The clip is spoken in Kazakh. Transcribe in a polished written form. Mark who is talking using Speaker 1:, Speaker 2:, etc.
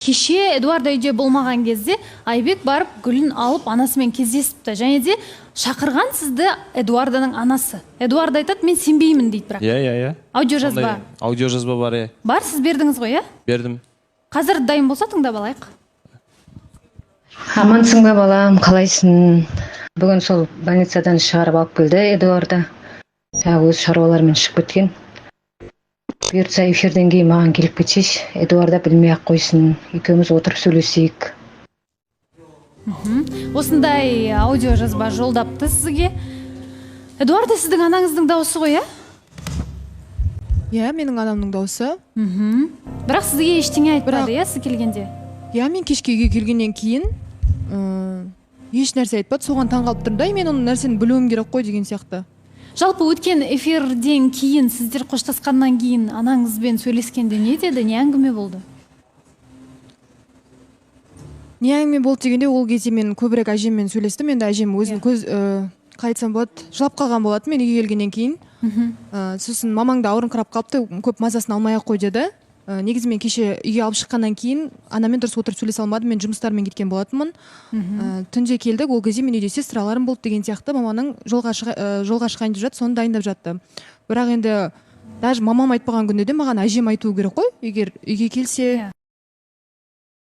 Speaker 1: Кеше Эдуарда үйде болмаған кезде Айбек барып гүлін алып анасымен кездесіпті. Және де шақырған сізді Эдуарданың анасы. Эдуарда айтады, мен сенбеймін дейді бірақ.
Speaker 2: Иә.
Speaker 1: Аудиожазба.
Speaker 2: Аудиожазба бар, иә.
Speaker 1: Бар, сіз бердіңіз ғой, иә?
Speaker 2: Бердім.
Speaker 1: Қазір дайын болса тыңдап алайық.
Speaker 3: Амансың ба балам, қалайсың? Бүгін сол больницадан шығарып алып келді Эдуарда. Өз шаруаларымен шығып кеткен. Бұйыртса эфирден кейін маған келіп кетсеш, Эдуарда білмей ақ қойсын. Екеуміз отырып сөйлесейік.
Speaker 1: Осындай аудиожазба жолдапты сізге. Эдуарда сіздің анаңыздың дауысы ғой, иә?
Speaker 4: Иә, менің анамның дауысы.
Speaker 1: Бірақ сізге ештеңе айтпады, иә, сіз келгенде?
Speaker 4: Иә, мен кешке үйге келгеннен кейін еш нәрсе айтпады. Соған таңғалып тұрмын да, мен оның нәрсені білуім керек қой деген сияқты.
Speaker 1: Жалпы өткен эфирден кейін, сіздер қоштасқаннан кейін анаңызбен сөйлескенде не деді, не әңгіме болды?
Speaker 4: Не әңгіме болды дегенде, ол кезде мен көбірек әжеммен сөйлестім. Енді әжем өзінің қайтсам болады, жылап қалған болады мен үйге келгеннен кейін. Сосын мамаңда ауырыңқырап қалыпты, көп мазасын алмай ақ қой деді. Негізі мен кеше үйге алып шыққаннан кейін анамен дұрыс отырып сөйлесе алмадым, мен жұмыстармен кеткен болатынмын. Түнде келдік, ол кезде мен үйде сестраларым болды деген сияқты, маманың жолға шығайын деп жатты, соны дайындап жатты. Бірақ енді даже мамам айтпаған күнде де маған әжем айтуы керек қой, егер үйге келсе.